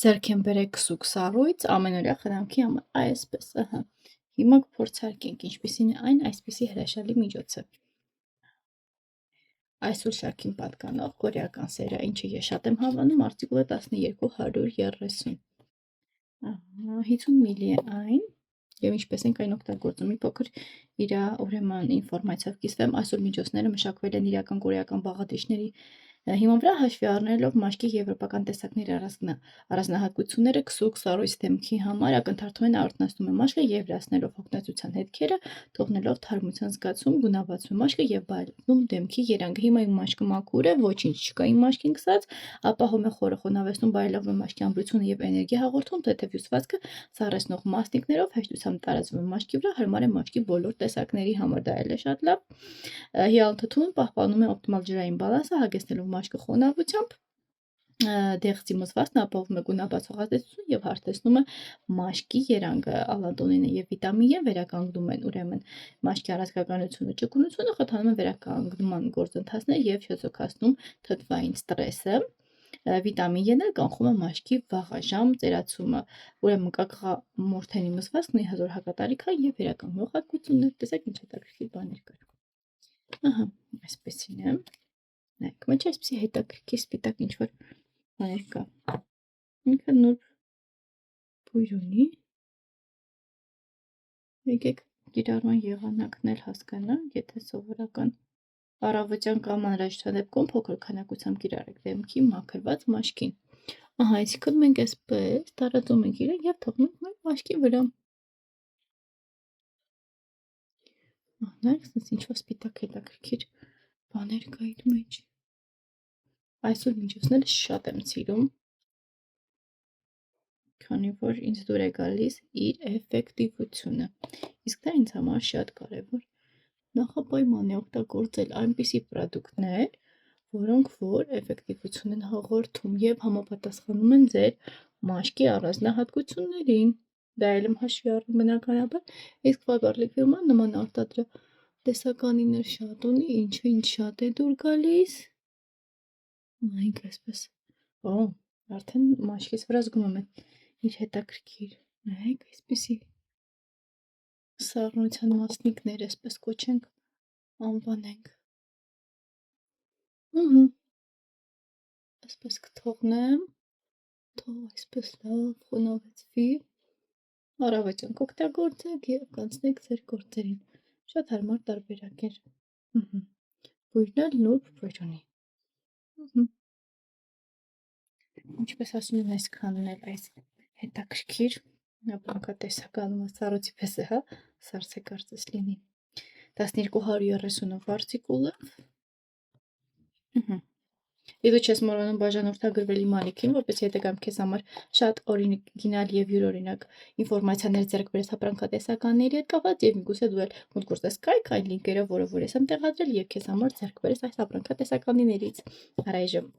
ձեռք եմ բերել քսուկ սառույց ամենօրյա խնամքի համար, այսպես, ահա։ Հիմա կփորձարկենք ինչպիսին է այն այսպիսի հրաշալի միջոցը։ Այսօր շարքին պատկանող կորեական սերիա, ինչը ես շատ եմ հավանում, արտիկուլը 1230։ 50 միլի է այն, եւ ինչպես ենք այն օգտագործում, մի փոքր իր ուրեմն ինֆորմացիայով կիսվեմ, այսօր միջոցները մշակվել են իրական կորեական բաղադրիչների հիման վրա հաշվի առնելով մաշկի եվրոպական տեսակների առանձնահատկությունները քսուկ սառույց դեմքի համար ակնթարթորեն արթնացնում է մաշկը եւ լացնելով հոգնածության հետքերը, թողնելով թարմության զգացում, գունավորում մաշկը եւ բայլում դեմքի երանգը։ Հիմա իմ մաշկը մաքուր է, ոչինչ չկա իմ մաշկին գսած, ապահովում է խորը խոնավեցնում, բայլավում մաշկի ամրությունը եւ էներգիա հաղորդում, թեթև հյուսվածքը սառեցնող մասնիկներով հեշտությամբ տարածվում է մաշկի վրա, հարմար է մաշկի բոլոր տեսակների համար, դա էլ է շատ լավ։ Հիալթթուն պահպանում է օպտիմալ ջրային բալանսը, հագեցնելով մաշկը խոնավությամբ, դեղձի մզվածքն ապահովում է գունաբացող ազդեցություն եւ հարթեցնում է մաշկի երանգը, ալանտոնինը եւ վիտամին E վերականգնում են ուրեմն մաշկի առազգականությունը, ճկունությունը, խթանում են վերականգնման գործընթացները եւ շոյցոքացնում թթվային ստրեսը։ Վիտամին E-ն կանխում է մաշկի վաղաժամ ծերացումը, ուրեմն կակղամորթենի մզվածքն ունի հզոր հակատարիք եւ վերականգնող հատկություններ, տեսեք ինչ հետաքրքիր բաներ կար։ Ահա, այսպեսին է։ Նայեք, մեջ այսպեսի հետաքրքիր սպիտակ ինչ-որ բաներ կա։ Ինքը նոր բույր ունի։ Եկեք կիրառման եղանակն էլ հասկանանք, եթե սովորական առավոտյան կամ անհրաժեշտության դեպքում փոքր քանակությամբ կիրառեք դեմքի մաքրված մաշկին։ Ահա, այսինքն մենք այսպես տարածում ենք իրեն եւ թողնում ենք մաշկի վրա։ Նայեք, sense ինչ-որ սպիտակ հետաքրքիր բաներ կա իր մեջ։ Այսօր միջոցները շատ եմ սիրում, քանի որ ինձ դուր է գալիս իր էֆեկտիվությունը, իսկ դա ինձ համար շատ կարևոր նախապայման է օգտագործել այնպիսի պրոդուկտներ, որոնք որ էֆեկտիվություն են հաղորդում եւ համապատասխանում են ձեր մաշկի առանձնահատկություններին, դա էլ եմ հաշվի առնում բնականաբար, իսկ Faberlic ֆիրման նման արտադրատեսականիներ շատ ունի, ինչը ինձ շատ է դուր գալիս, նայեք այսպես, արդեն մաշկիս վրա զգում եմ իր հետաքրքիր, նայեք այսպեսի սառնության մասնիկներ, այսպես կոչենք, անվանենք, այսպես կթողնեմ, թող այսպես լավ խոնավեցվի, առավոտյան կօգտագործեք և կանցնեք ձեր գործերին, շատ հարմար տարբերակ էր, բույրն էլ նուրբ բույր ունի, ինչպես ասում են այսքանն էլ այս հետաքրքիր, ապրանքատեսականումը սառույցի պես է, հա, սարսե կարծես լինի, 1230-ով արտիկուլով, Իդու չես մոռանում բաժանորդագրվել իմ ալիքին, որպեսզի հետագայում քեզ համար շատ օրիգինալ եւ յուրօրինակ ինֆորմացիաներ ձեռք բերես ապրանքատեսականների հետ կապված եւ միգուցե դու էլ մուտք գործես կայք այն լինկերով, որով որ ես եմ տեղադրել եւ քեզ համար ձեռք բերես այս ապրանքատեսականիներից։ Առայժմ